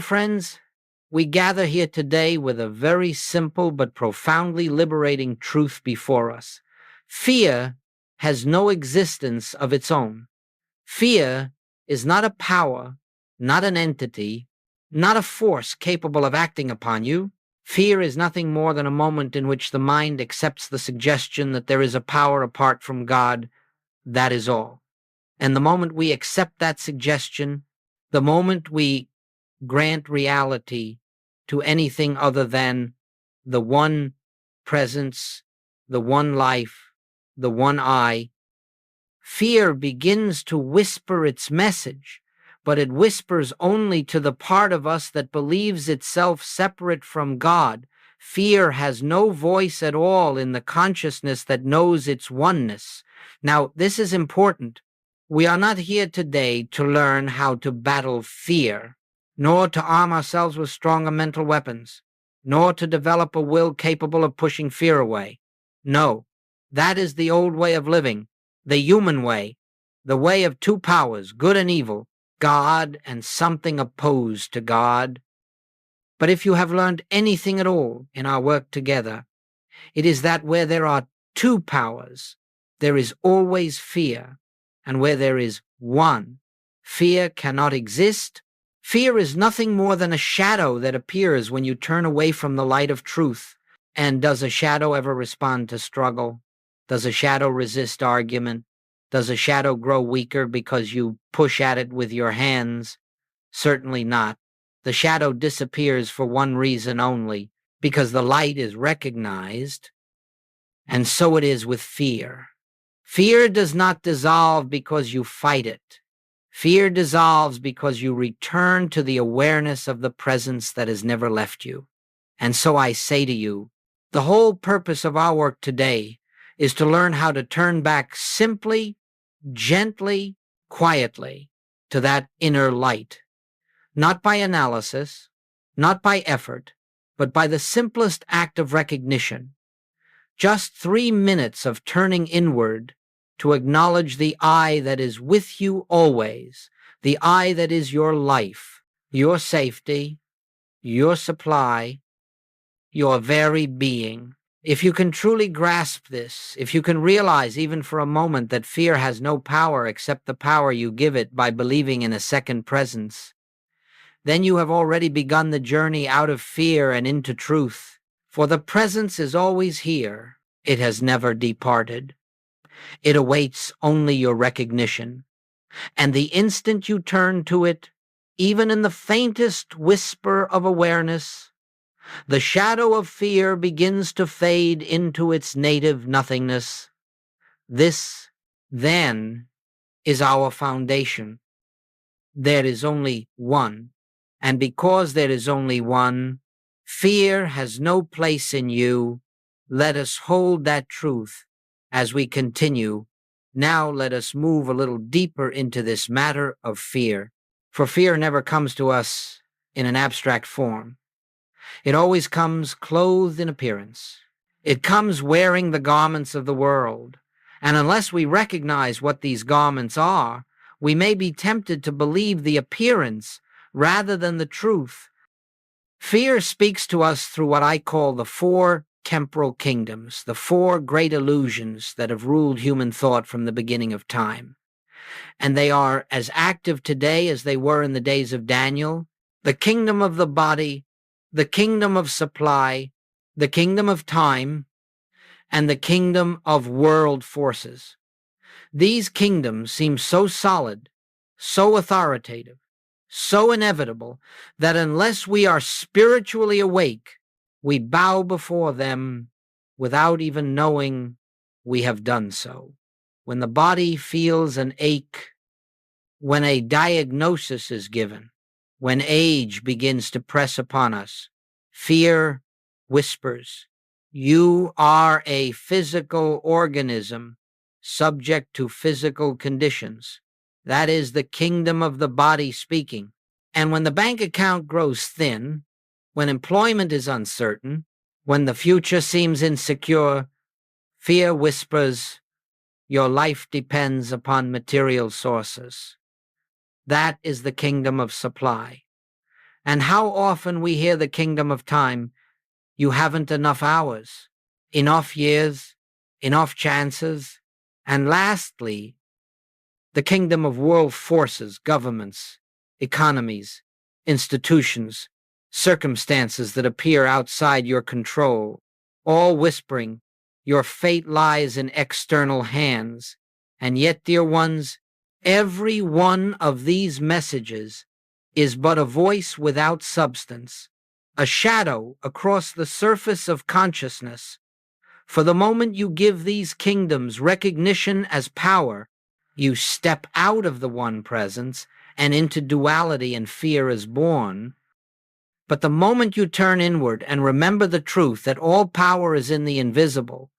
Friends, we gather here today with a very simple but profoundly liberating truth before us. Fear has no existence of its own. Fear is not a power, not an entity, not a force capable of acting upon you. Fear is nothing more than a moment in which the mind accepts the suggestion that there is a power apart from God. That is all. And the moment we accept that suggestion, the moment we grant reality to anything other than the one presence, the one life, the one I, fear begins to whisper its message, but it whispers only to the part of us that believes itself separate from God. Fear has no voice at all in the consciousness that knows its oneness. Now, this is important. We are not here today to learn how to battle fear, nor to arm ourselves with stronger mental weapons, nor to develop a will capable of pushing fear away. No, that is the old way of living, the human way, the way of two powers, good and evil, God and something opposed to God. But if you have learned anything at all in our work together, it is that where there are two powers, there is always fear, and where there is one, fear cannot exist. Fear is nothing more than a shadow that appears when you turn away from the light of truth. And does a shadow ever respond to struggle? Does a shadow resist argument? Does a shadow grow weaker because you push at it with your hands? Certainly not. The shadow disappears for one reason only, because the light is recognized, and so it is with fear. Fear does not dissolve because you fight it. Fear dissolves because you return to the awareness of the presence that has never left you. And so I say to you, the whole purpose of our work today is to learn how to turn back simply, gently, quietly to that inner light, not by analysis, not by effort, but by the simplest act of recognition. Just 3 minutes of turning inward to acknowledge the I that is with you always, the I that is your life, your safety, your supply, your very being. If you can truly grasp this, if you can realize even for a moment that fear has no power except the power you give it by believing in a second presence, then you have already begun the journey out of fear and into truth. For the presence is always here. It has never departed. It awaits only your recognition. And the instant you turn to it, even in the faintest whisper of awareness, the shadow of fear begins to fade into its native nothingness. This, then, is our foundation. There is only one, and because there is only one, fear has no place in you. Let us hold that truth as we continue. Now let us move a little deeper into this matter of fear, for fear never comes to us in an abstract form. It always comes clothed in appearance. It comes wearing the garments of the world, and unless we recognize what these garments are, we may be tempted to believe the appearance rather than the truth. Fear speaks to us through what I call the Four Temporal Kingdoms, the four great illusions that have ruled human thought from the beginning of time. And they are as active today as they were in the days of Daniel: the kingdom of the body, the kingdom of supply, the kingdom of time, and the kingdom of world forces. These kingdoms seem so solid, so authoritative, so inevitable, that unless we are spiritually awake, we bow before them without even knowing we have done so. When the body feels an ache, when a diagnosis is given, when age begins to press upon us, fear whispers, "You are a physical organism subject to physical conditions." That is the kingdom of the body speaking. And when the bank account grows thin, when employment is uncertain, when the future seems insecure, fear whispers, "Your life depends upon material sources." That is the kingdom of supply. And how often we hear the kingdom of time, you haven't enough hours, enough years, enough chances. And lastly, the kingdom of world forces, governments, economies, institutions, circumstances that appear outside your control, all whispering, your fate lies in external hands. And yet, dear ones, every one of these messages is but a voice without substance, a shadow across the surface of consciousness. For the moment you give these kingdoms recognition as power, you step out of the one presence and into duality, and fear is born. But the moment you turn inward and remember the truth that all power is in the invisible,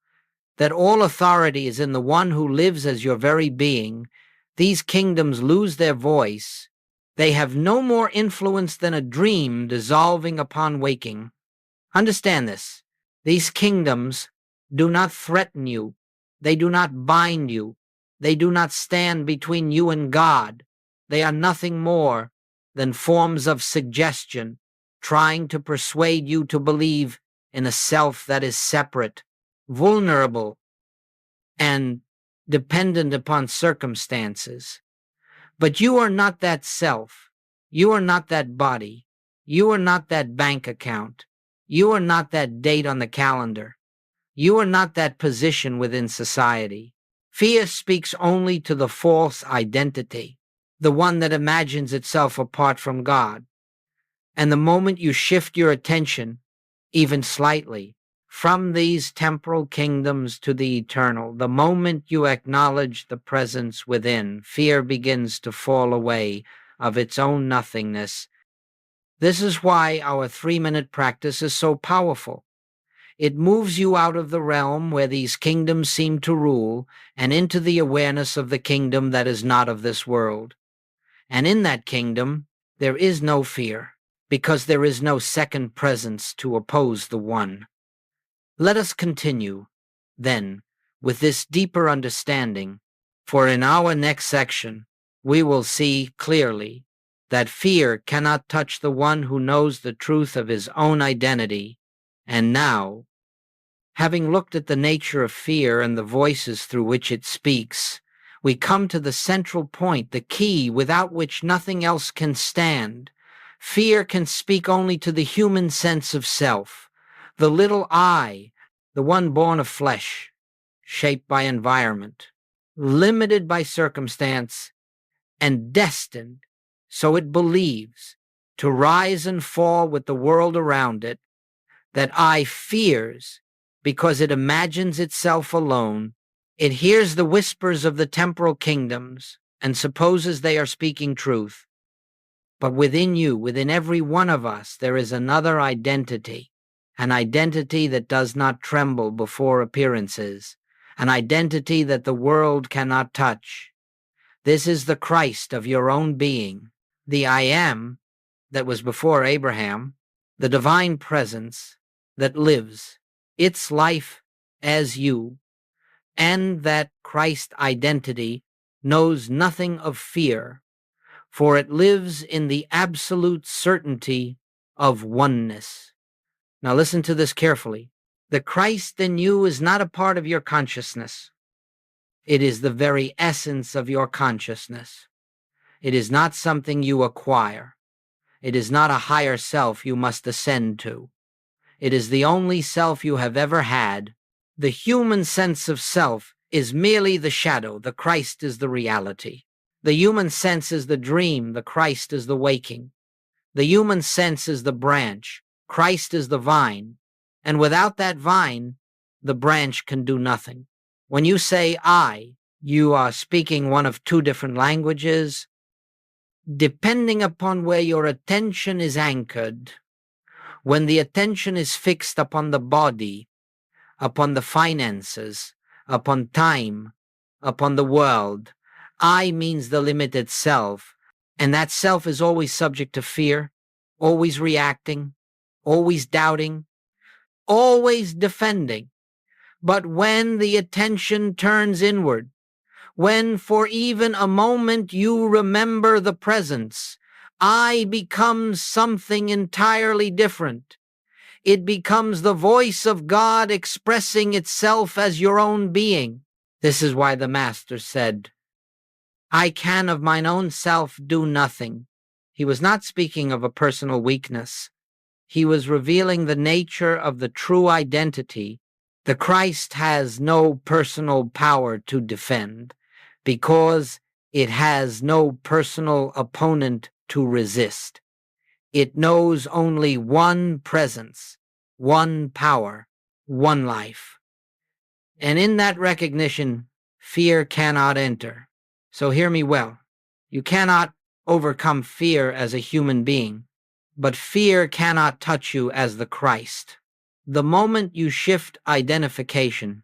that all authority is in the one who lives as your very being, these kingdoms lose their voice. They have no more influence than a dream dissolving upon waking. Understand this. These kingdoms do not threaten you. They do not bind you. They do not stand between you and God. They are nothing more than forms of suggestion, trying to persuade you to believe in a self that is separate, vulnerable, and dependent upon circumstances. But you are not that self. You are not that body. You are not that bank account. You are not that date on the calendar. You are not that position within society. Fear speaks only to the false identity, the one that imagines itself apart from God. And the moment you shift your attention, even slightly, from these temporal kingdoms to the eternal, the moment you acknowledge the presence within, fear begins to fall away of its own nothingness. This is why our 3-minute practice is so powerful. It moves you out of the realm where these kingdoms seem to rule and into the awareness of the kingdom that is not of this world. And in that kingdom, there is no fear, because there is no second presence to oppose the one. Let us continue, then, with this deeper understanding, for in our next section, we will see clearly that fear cannot touch the one who knows the truth of his own identity. And now, having looked at the nature of fear and the voices through which it speaks, we come to the central point, the key without which nothing else can stand. Fear can speak only to the human sense of self, the little I, the one born of flesh, shaped by environment, limited by circumstance, and destined, so it believes, to rise and fall with the world around it. That I fears because it imagines itself alone. It hears the whispers of the temporal kingdoms and supposes they are speaking truth. But within you, within every one of us, there is another identity, an identity that does not tremble before appearances, an identity that the world cannot touch. This is the Christ of your own being, the I am that was before Abraham, the divine presence that lives its life as you, and that Christ identity knows nothing of fear, for it lives in the absolute certainty of oneness. Now listen to this carefully. The Christ in you is not a part of your consciousness. It is the very essence of your consciousness. It is not something you acquire. It is not a higher self you must ascend to. It is the only self you have ever had. The human sense of self is merely the shadow. The Christ is the reality. The human sense is the dream. The Christ is the waking. The human sense is the branch. Christ is the vine. And without that vine, the branch can do nothing. When you say I, you are speaking one of two different languages. Depending upon where your attention is anchored, when the attention is fixed upon the body, upon the finances, upon time, upon the world, I means the limited self, and that self is always subject to fear, always reacting, always doubting, always defending. But when the attention turns inward, when for even a moment you remember the presence I becomes something entirely different. It becomes the voice of God expressing itself as your own being. This is why the Master said, I can of mine own self do nothing. He was not speaking of a personal weakness. He was revealing the nature of the true identity. The Christ has no personal power to defend because it has no personal opponent to resist. It knows only one presence, one power, one life. And in that recognition, fear cannot enter. So hear me well. You cannot overcome fear as a human being, but fear cannot touch you as the Christ. The moment you shift identification,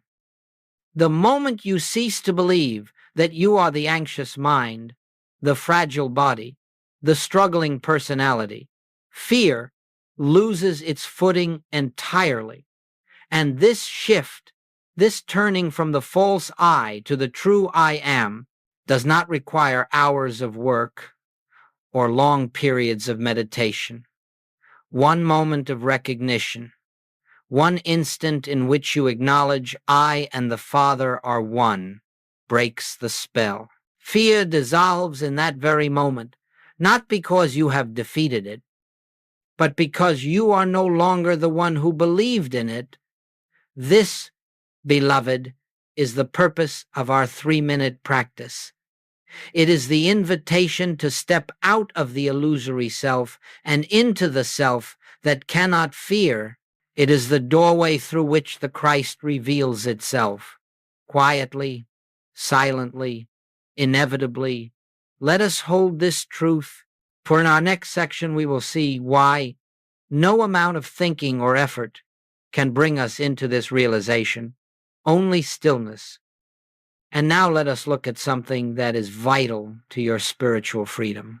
the moment you cease to believe that you are the anxious mind, the fragile body, the struggling personality, fear loses its footing entirely. And this shift, this turning from the false I to the true I am, does not require hours of work or long periods of meditation. One moment of recognition, one instant in which you acknowledge I and the Father are one, breaks the spell. Fear dissolves in that very moment, not because you have defeated it, but because you are no longer the one who believed in it. This, beloved, is the purpose of our 3-minute practice. It is the invitation to step out of the illusory self and into the self that cannot fear. It is the doorway through which the Christ reveals itself. Quietly, silently, inevitably, let us hold this truth, for in our next section we will see why no amount of thinking or effort can bring us into this realization. Only stillness. And now let us look at something that is vital to your spiritual freedom.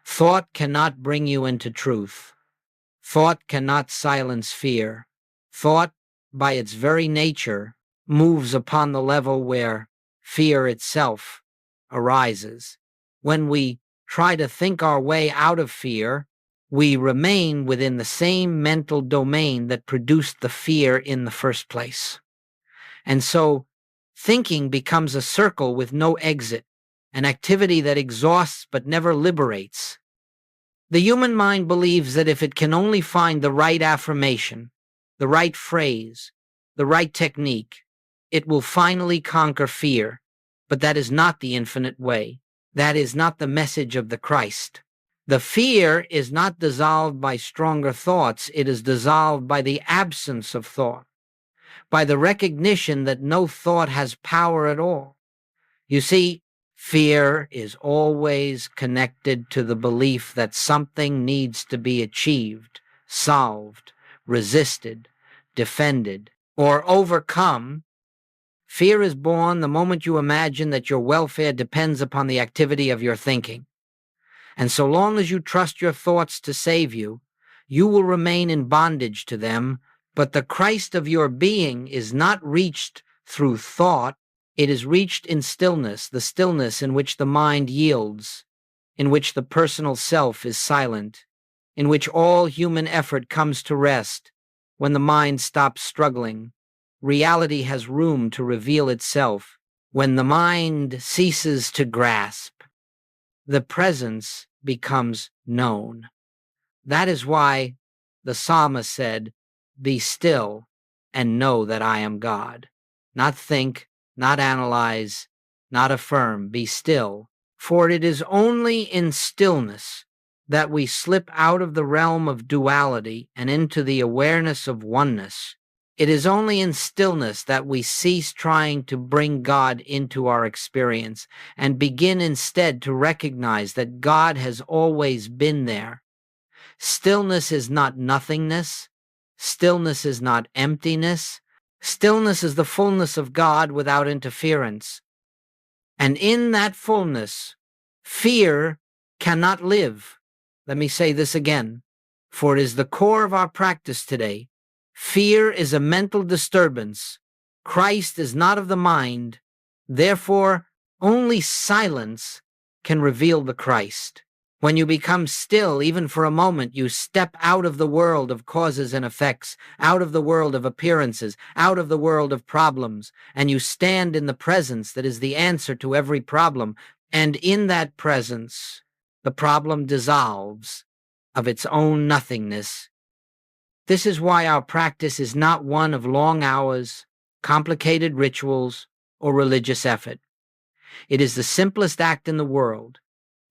Thought cannot bring you into truth. Thought cannot silence fear. Thought, by its very nature, moves upon the level where fear itself arises. When we try to think our way out of fear, we remain within the same mental domain that produced the fear in the first place. And so, thinking becomes a circle with no exit, an activity that exhausts but never liberates. The human mind believes that if it can only find the right affirmation, the right phrase, the right technique, it will finally conquer fear. But that is not the infinite way. That is not the message of the Christ. The fear is not dissolved by stronger thoughts. It is dissolved by the absence of thought, by the recognition that no thought has power at all. You see, fear is always connected to the belief that something needs to be achieved, solved, resisted, defended, or overcome. Fear is born the moment you imagine that your welfare depends upon the activity of your thinking. And so long as you trust your thoughts to save you, you will remain in bondage to them. But the Christ of your being is not reached through thought. It is reached in stillness, the stillness in which the mind yields, in which the personal self is silent, in which all human effort comes to rest. When the mind stops struggling, reality has room to reveal itself. When the mind ceases to grasp, the presence becomes known. That is why the psalmist said, "Be still and know that I am God." Not think, not analyze, not affirm, be still. For it is only in stillness that we slip out of the realm of duality and into the awareness of oneness. It is only in stillness that we cease trying to bring God into our experience and begin instead to recognize that God has always been there. Stillness is not nothingness. Stillness is not emptiness. Stillness is the fullness of God without interference. And in that fullness, fear cannot live. Let me say this again, for it is the core of our practice today. Fear is a mental disturbance. Christ is not of the mind. Therefore, only silence can reveal the Christ. When you become still, even for a moment, you step out of the world of causes and effects, out of the world of appearances, out of the world of problems, and you stand in the presence that is the answer to every problem. And in that presence, the problem dissolves of its own nothingness. This is why our practice is not one of long hours, complicated rituals, or religious effort. It is the simplest act in the world.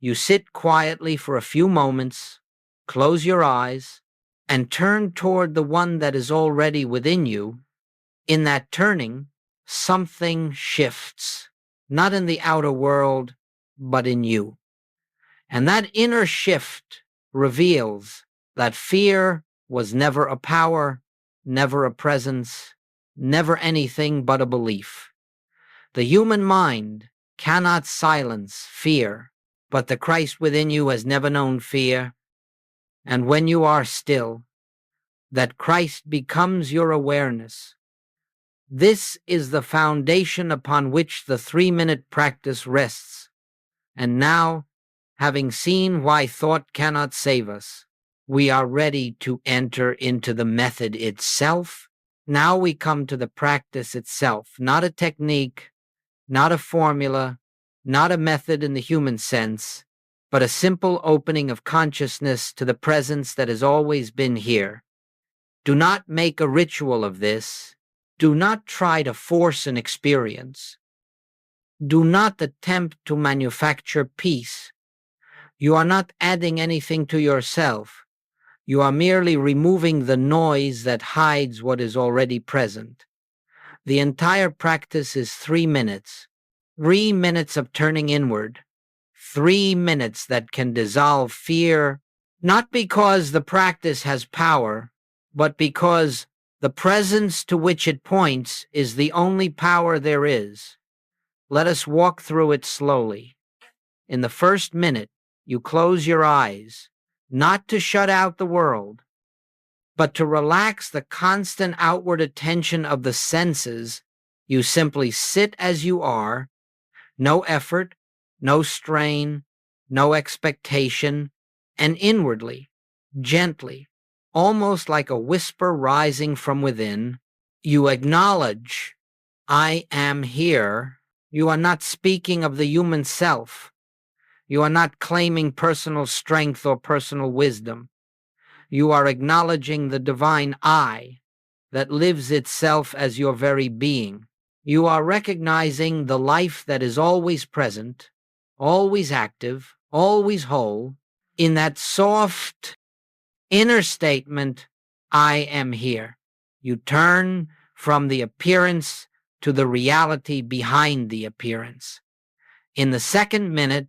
You sit quietly for a few moments, close your eyes, and turn toward the one that is already within you. In that turning, something shifts, not in the outer world, but in you. And that inner shift reveals that fear was never a power, never a presence, never anything but a belief. The human mind cannot silence fear, but the Christ within you has never known fear. And when you are still, that Christ becomes your awareness. This is the foundation upon which the 3-minute practice rests. And now, having seen why thought cannot save us, we are ready to enter into the method itself. Now we come to the practice itself, not a technique, not a formula, not a method in the human sense, but a simple opening of consciousness to the presence that has always been here. Do not make a ritual of this. Do not try to force an experience. Do not attempt to manufacture peace. You are not adding anything to yourself. You are merely removing the noise that hides what is already present. The entire practice is 3 minutes. 3 minutes of turning inward. 3 minutes that can dissolve fear, not because the practice has power, but because the presence to which it points is the only power there is. Let us walk through it slowly. In the first minute, you close your eyes, not to shut out the world, but to relax the constant outward attention of the senses. You simply sit as you are, no effort, no strain, no expectation, and inwardly, gently, almost like a whisper rising from within, you acknowledge, I am here. You are not speaking of the human self. You are not claiming personal strength or personal wisdom. You are acknowledging the divine I that lives itself as your very being. You are recognizing the life that is always present, always active, always whole, in that soft inner statement, I am here. You turn from the appearance to the reality behind the appearance. In the second minute,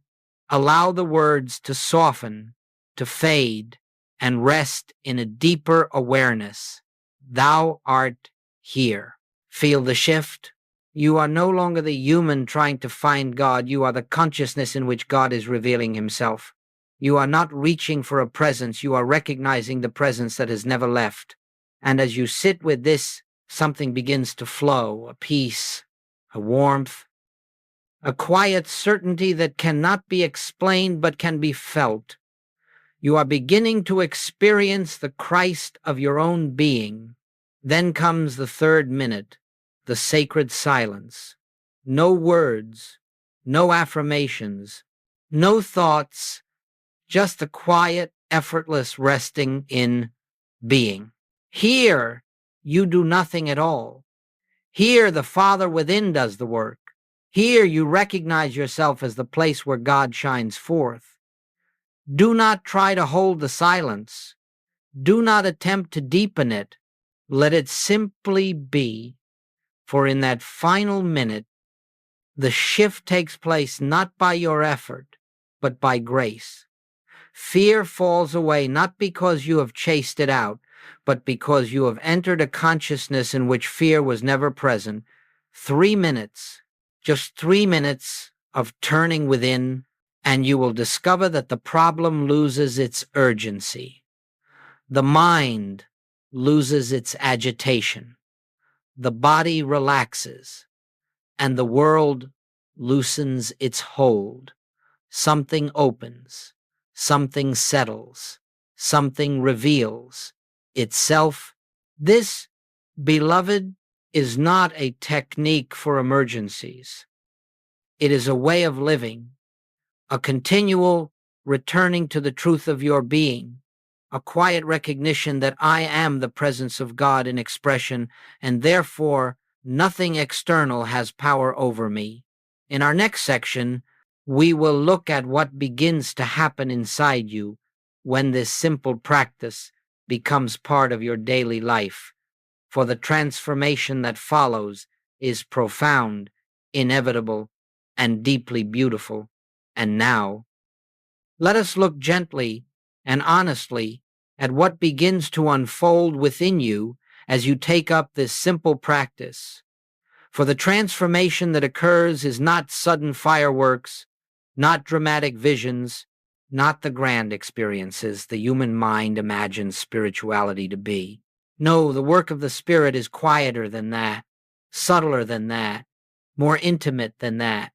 allow the words to soften, to fade, and rest in a deeper awareness. Thou art here. Feel the shift. You are no longer the human trying to find God. You are the consciousness in which God is revealing himself. You are not reaching for a presence. You are recognizing the presence that has never left. And as you sit with this, something begins to flow, a peace, a warmth, a quiet certainty that cannot be explained but can be felt. You are beginning to experience the Christ of your own being. Then comes the third minute, the sacred silence. No words, no affirmations, no thoughts, just a quiet, effortless resting in being. Here, you do nothing at all. Here, the Father within does the work. Here, you recognize yourself as the place where God shines forth. Do not try to hold the silence. Do not attempt to deepen it. Let it simply be, for in that final minute, the shift takes place not by your effort, but by grace. Fear falls away not because you have chased it out, but because you have entered a consciousness in which fear was never present. 3 minutes, just 3 minutes of turning within, and you will discover that the problem loses its urgency. The mind loses its agitation. The body relaxes, and the world loosens its hold. Something opens. something settles, something reveals itself. This, beloved, is not a technique for emergencies. It is a way of living, a continual returning to the truth of your being, a quiet recognition that I am the presence of God in expression, and therefore nothing external has power over me. In our next section, we will look at what begins to happen inside you when this simple practice becomes part of your daily life. For the transformation that follows is profound, inevitable, and deeply beautiful. And now, let us look gently and honestly at what begins to unfold within you as you take up this simple practice. For the transformation that occurs is not sudden fireworks, not dramatic visions, not the grand experiences the human mind imagines spirituality to be. No, the work of the Spirit is quieter than that, subtler than that, more intimate than that.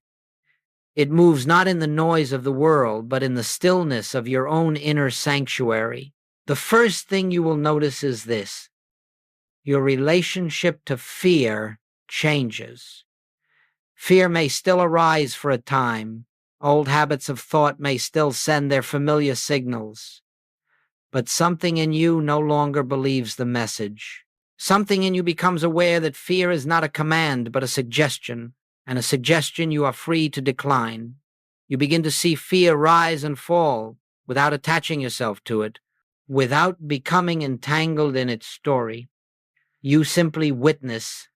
It moves not in the noise of the world, but in the stillness of your own inner sanctuary. The first thing you will notice is this: your relationship to fear changes. Fear may still arise for a time. Old habits of thought may still send their familiar signals. But something in you no longer believes the message. Something in you becomes aware that fear is not a command, but a suggestion, and a suggestion you are free to decline. You begin to see fear rise and fall without attaching yourself to it, without becoming entangled in its story. You simply witness,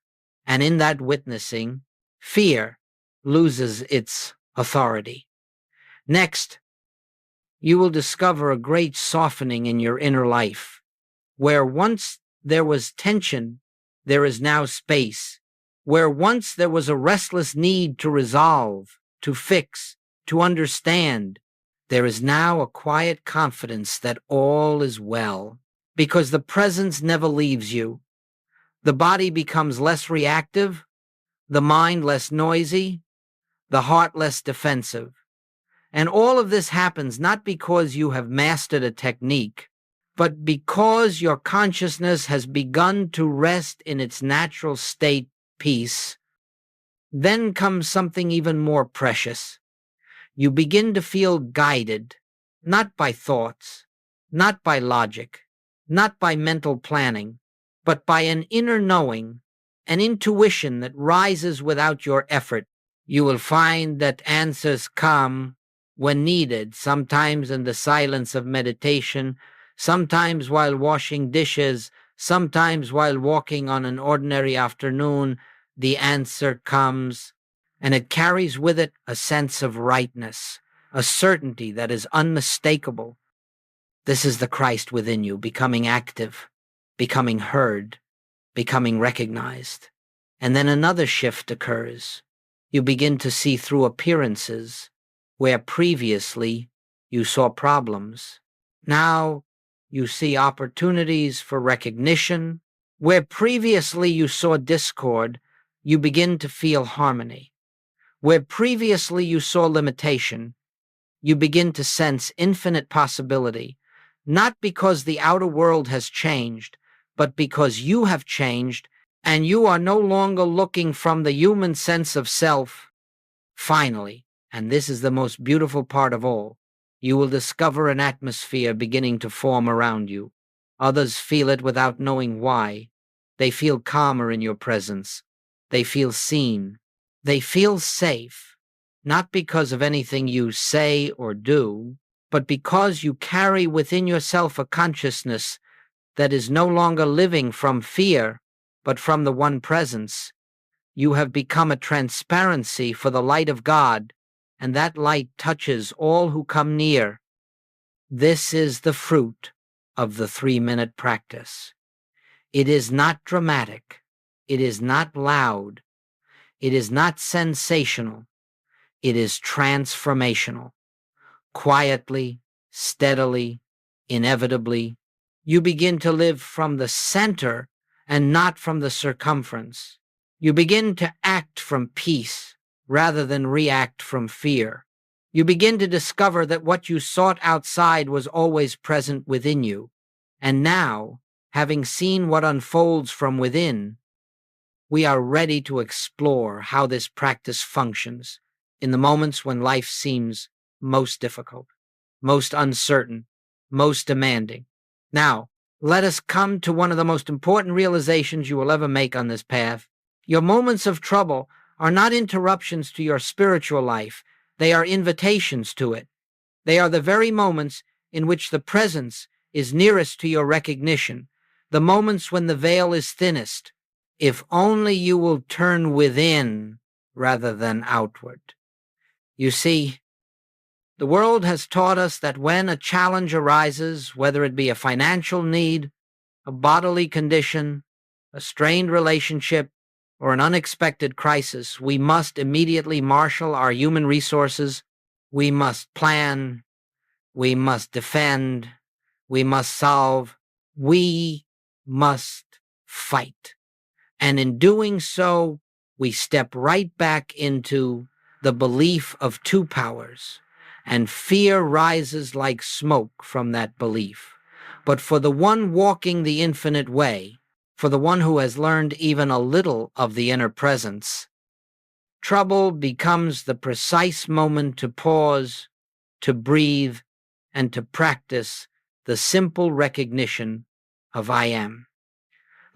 and in that witnessing, fear loses its authority. Next, you will discover a great softening in your inner life. Where once there was tension, there is now space. Where once there was a restless need to resolve, to fix, to understand, there is now a quiet confidence that all is well, because the presence never leaves you. The body becomes less reactive, the mind less noisy, the heart less defensive. And all of this happens not because you have mastered a technique, but because your consciousness has begun to rest in its natural state, peace. Then comes something even more precious. You begin to feel guided, not by thoughts, not by logic, not by mental planning, but by an inner knowing, an intuition that rises without your effort. You will find that answers come when needed, sometimes in the silence of meditation, sometimes while washing dishes, sometimes while walking on an ordinary afternoon. The answer comes, and it carries with it a sense of rightness, a certainty that is unmistakable. This is the Christ within you, becoming active, becoming heard, becoming recognized. And then another shift occurs. You begin to see through appearances where previously you saw problems. Now you see opportunities for recognition. Where previously you saw discord, you begin to feel harmony. Where previously you saw limitation, you begin to sense infinite possibility, not because the outer world has changed, but because you have changed, and you are no longer looking from the human sense of self. Finally, and this is the most beautiful part of all, you will discover an atmosphere beginning to form around you. Others feel it without knowing why. They feel calmer in your presence. They feel seen. They feel safe, not because of anything you say or do, but because you carry within yourself a consciousness that is no longer living from fear, but from the one presence. You have become a transparency for the light of God, and that light touches all who come near. This is the fruit of the 3-minute practice. It is not dramatic. It is not loud. It is not sensational. It is transformational. Quietly, steadily, inevitably, you begin to live from the center and not from the circumference. You begin to act from peace rather than react from fear. You begin to discover that what you sought outside was always present within you. And now, having seen what unfolds from within, we are ready to explore how this practice functions in the moments when life seems most difficult, most uncertain, most demanding. Now, let us come to one of the most important realizations you will ever make on this path. Your moments of trouble are not interruptions to your spiritual life. They are invitations to it. They are the very moments in which the presence is nearest to your recognition, the moments when the veil is thinnest, if only you will turn within rather than outward. You see, the world has taught us that when a challenge arises, whether it be a financial need, a bodily condition, a strained relationship, or an unexpected crisis, we must immediately marshal our human resources. We must plan. We must defend. We must solve. We must fight. And in doing so, we step right back into the belief of two powers, and fear rises like smoke from that belief. But for the one walking the infinite way, for the one who has learned even a little of the inner presence, trouble becomes the precise moment to pause, to breathe, and to practice the simple recognition of I am.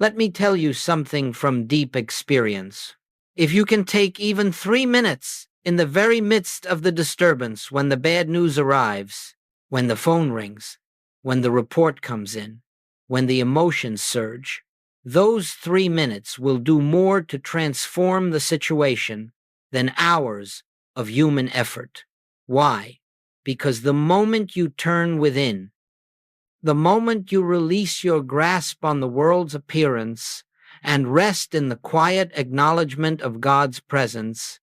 Let me tell you something from deep experience. If you can take even 3 minutes in the very midst of the disturbance, when the bad news arrives, when the phone rings, when the report comes in, when the emotions surge, those 3 minutes will do more to transform the situation than hours of human effort. Why? Because the moment you turn within, the moment you release your grasp on the world's appearance and rest in the quiet acknowledgement of God's presence,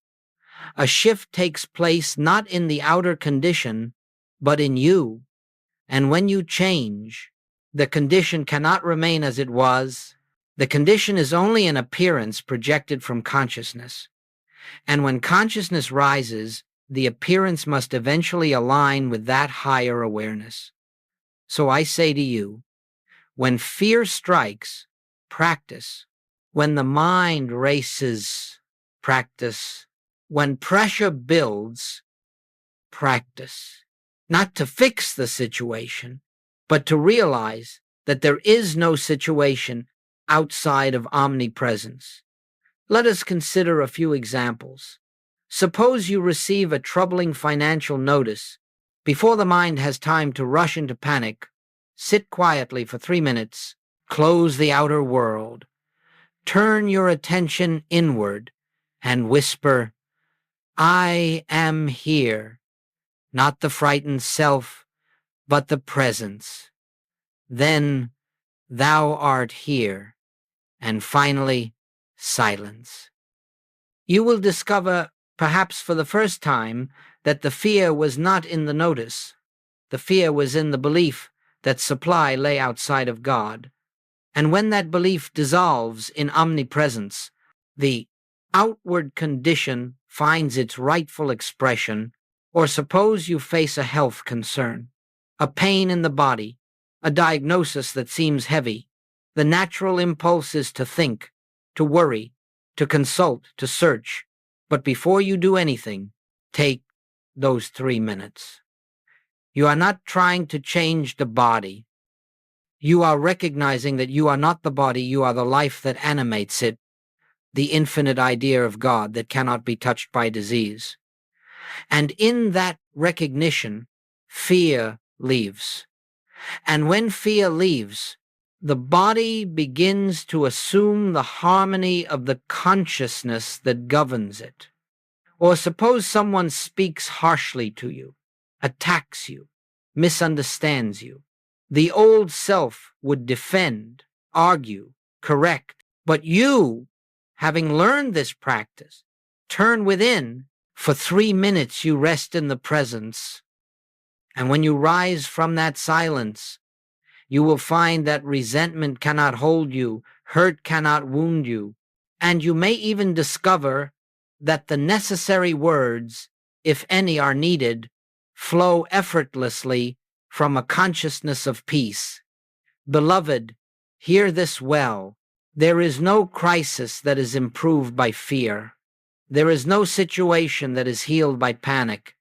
a shift takes place not in the outer condition, but in you. And when you change, the condition cannot remain as it was. The condition is only an appearance projected from consciousness. And when consciousness rises, the appearance must eventually align with that higher awareness. So I say to you, when fear strikes, practice. When the mind races, practice. When pressure builds, practice. Not to fix the situation, but to realize that there is no situation outside of omnipresence. Let us consider a few examples. Suppose you receive a troubling financial notice. Before the mind has time to rush into panic, sit quietly for 3 minutes, close the outer world, turn your attention inward, and whisper, I am here, not the frightened self, but the presence. Then, thou art here, and finally, silence. You will discover, perhaps for the first time, that the fear was not in the notice. The fear was in the belief that supply lay outside of God. And when that belief dissolves in omnipresence, the outward condition finds its rightful expression. Or suppose you face a health concern, a pain in the body, a diagnosis that seems heavy. The natural impulse is to think, to worry, to consult, to search. But before you do anything, take those 3 minutes. You are not trying to change the body. You are recognizing that you are not the body, you are the life that animates it, the infinite idea of God that cannot be touched by disease. And in that recognition, fear leaves. And when fear leaves, the body begins to assume the harmony of the consciousness that governs it. Or suppose someone speaks harshly to you, attacks you, misunderstands you. The old self would defend, argue, correct. But you, having learned this practice, turn within. For 3 minutes you rest in the presence. And when you rise from that silence, you will find that resentment cannot hold you, hurt cannot wound you, and you may even discover that the necessary words if any are needed, flow effortlessly from a consciousness of peace. Beloved, hear this well. There is no crisis that is improved by fear. There is no situation that is healed by panic.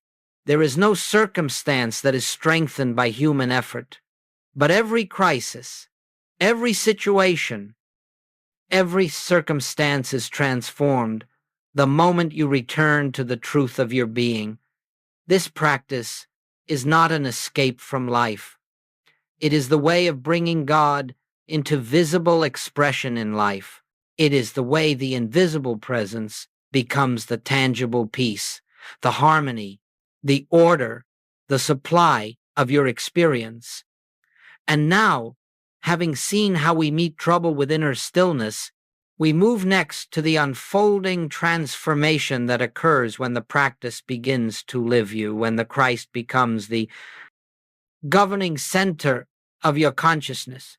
There is no circumstance that is strengthened by human effort. But every crisis, every situation, every circumstance is transformed the moment you return to the truth of your being. This practice is not an escape from life. It is the way of bringing God into visible expression in life. It is the way the invisible presence becomes the tangible peace, the harmony, the order, the supply of your experience. And now, having seen how we meet trouble with inner stillness, we move next to the unfolding transformation that occurs when the practice begins to live you, when the Christ becomes the governing center of your consciousness.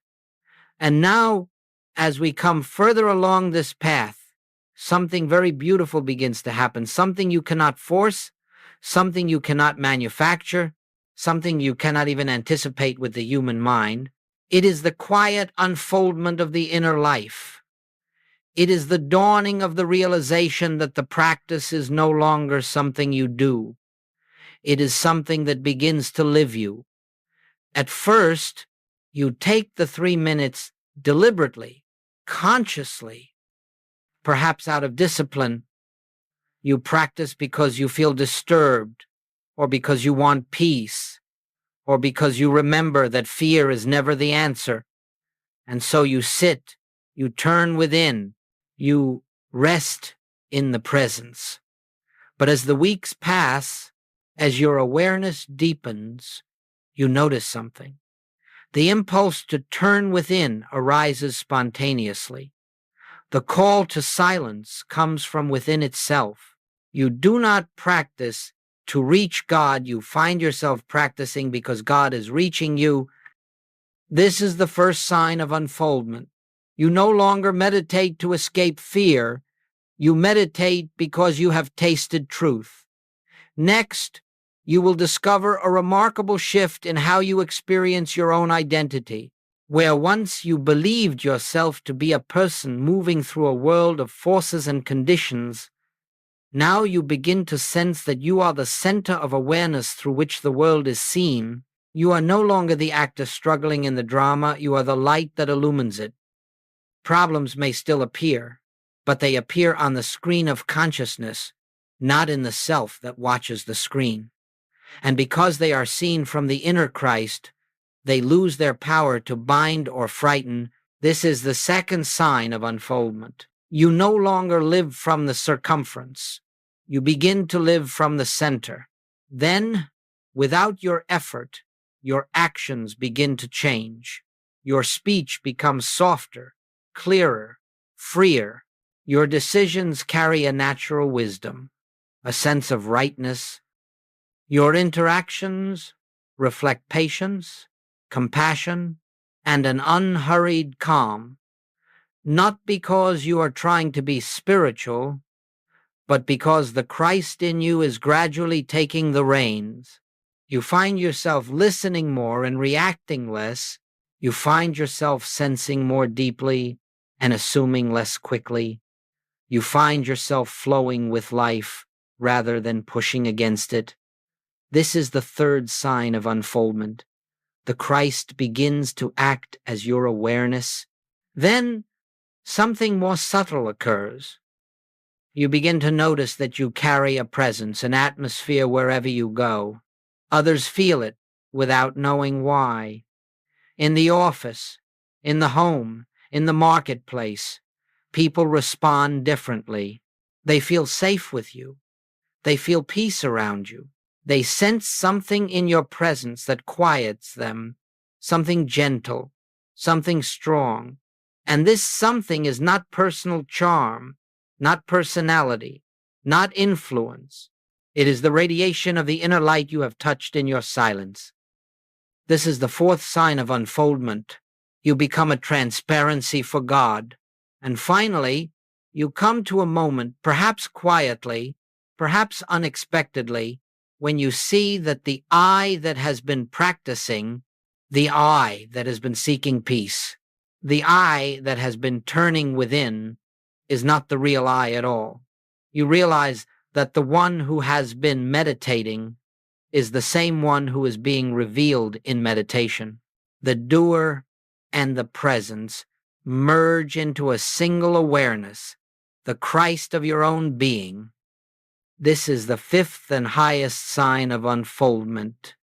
And now, as we come further along this path, something very beautiful begins to happen, something you cannot force, something you cannot manufacture, something you cannot even anticipate with the human mind. It is the quiet unfoldment of the inner life. It is the dawning of the realization that the practice is no longer something you do. It is something that begins to live you. At first, you take the 3 minutes deliberately, consciously, perhaps out of discipline. You practice because you feel disturbed, or because you want peace, or because you remember that fear is never the answer. And so you sit, you turn within, you rest in the presence. But as the weeks pass, as your awareness deepens, you notice something. The impulse to turn within arises spontaneously. The call to silence comes from within itself. You do not practice to reach God. You find yourself practicing because God is reaching you. This is the first sign of unfoldment. You no longer meditate to escape fear. You meditate because you have tasted truth. Next, you will discover a remarkable shift in how you experience your own identity. Where once you believed yourself to be a person moving through a world of forces and conditions, now you begin to sense that you are the center of awareness through which the world is seen. You are no longer the actor struggling in the drama, you are the light that illumines it. Problems may still appear, but they appear on the screen of consciousness, not in the self that watches the screen. And because they are seen from the inner Christ, they lose their power to bind or frighten. This is the second sign of unfoldment. You no longer live from the circumference. You begin to live from the center. Then, without your effort, your actions begin to change. Your speech becomes softer, clearer, freer. Your decisions carry a natural wisdom, a sense of rightness. Your interactions reflect patience, compassion, and an unhurried calm, not because you are trying to be spiritual, but because the Christ in you is gradually taking the reins. You find yourself listening more and reacting less. You find yourself sensing more deeply and assuming less quickly. You find yourself flowing with life rather than pushing against it. This is the third sign of unfoldment. The Christ begins to act as your awareness. Then something more subtle occurs. You begin to notice that you carry a presence, an atmosphere wherever you go. Others feel it without knowing why. In the office, in the home, in the marketplace, people respond differently. They feel safe with you. They feel peace around you. They sense something in your presence that quiets them, something gentle, something strong. And this something is not personal charm, not personality, not influence. It is the radiation of the inner light you have touched in your silence. This is the fourth sign of unfoldment. You become a transparency for God. And finally, you come to a moment, perhaps quietly, perhaps unexpectedly, when you see that the I that has been practicing, the I that has been seeking peace, the I that has been turning within, is not the real I at all. You realize that the one who has been meditating is the same one who is being revealed in meditation. The doer and the presence merge into a single awareness, the Christ of your own being. This is the fifth and highest sign of unfoldment.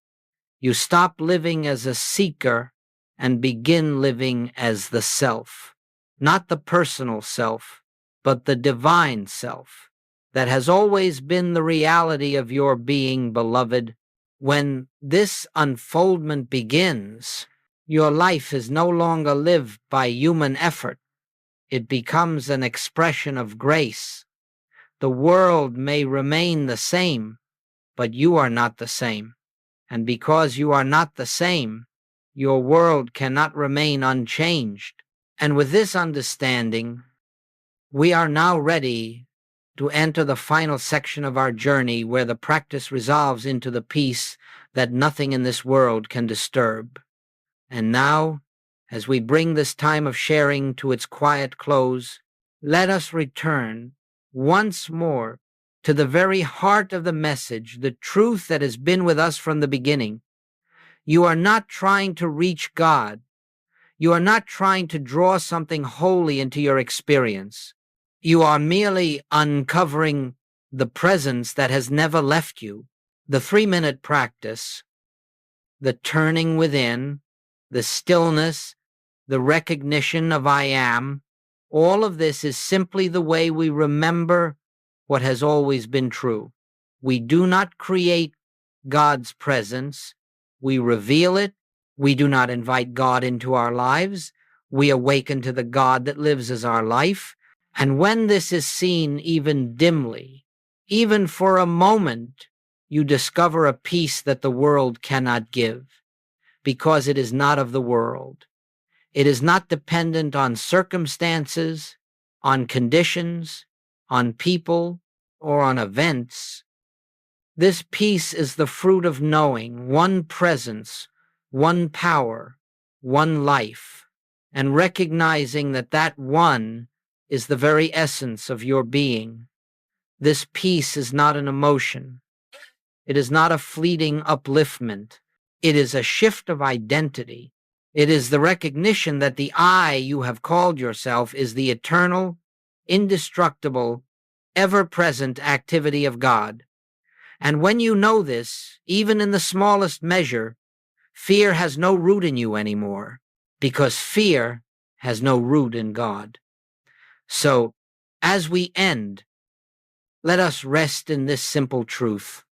You stop living as a seeker and begin living as the self, not the personal self, but the divine self that has always been the reality of your being, beloved. When this unfoldment begins, your life is no longer lived by human effort. It becomes an expression of grace. The world may remain the same, but you are not the same. And because you are not the same, your world cannot remain unchanged. And with this understanding, we are now ready to enter the final section of our journey where the practice resolves into the peace that nothing in this world can disturb. And now, as we bring this time of sharing to its quiet close, let us return once more to the very heart of the message, the truth that has been with us from the beginning. You are not trying to reach God. You are not trying to draw something holy into your experience. You are merely uncovering the presence that has never left you. The 3-minute practice, the turning within, the stillness, the recognition of I am, all of this is simply the way we remember what has always been true. We do not create God's presence. We reveal it. We do not invite God into our lives. We awaken to the God that lives as our life. And when this is seen even dimly, even for a moment, you discover a peace that the world cannot give, because it is not of the world. It is not dependent on circumstances, on conditions, on people, or on events. This peace is the fruit of knowing one presence, one power, one life, and recognizing that that one is the very essence of your being. This peace is not an emotion. It is not a fleeting upliftment. It is a shift of identity. It is the recognition that the I you have called yourself is the eternal, indestructible, ever-present activity of God. And when you know this, even in the smallest measure, fear has no root in you anymore, because fear has no root in God. So, as we end, let us rest in this simple truth.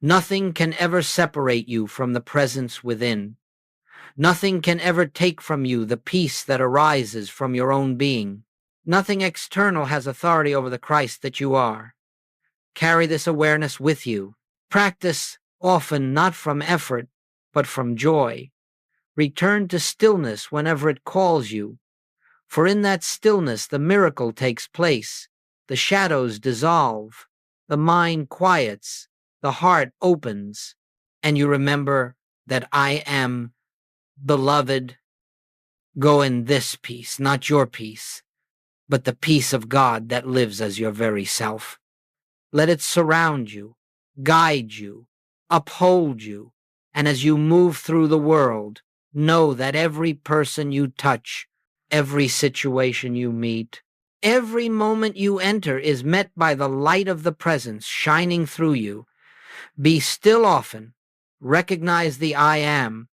Nothing can ever separate you from the presence within. Nothing can ever take from you the peace that arises from your own being. Nothing external has authority over the Christ that you are. Carry this awareness with you. Practice often not from effort, but from joy. Return to stillness whenever it calls you, for in that stillness the miracle takes place. The shadows dissolve, the mind quiets, the heart opens, and you remember that I am, beloved. Go in this peace, not your peace, but the peace of God that lives as your very self. Let it surround you, guide you, uphold you, and as you move through the world, know that every person you touch, every situation you meet, every moment you enter is met by the light of the presence shining through you. Be still often, recognize the I am,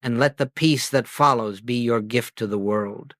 and let the peace that follows be your gift to the world.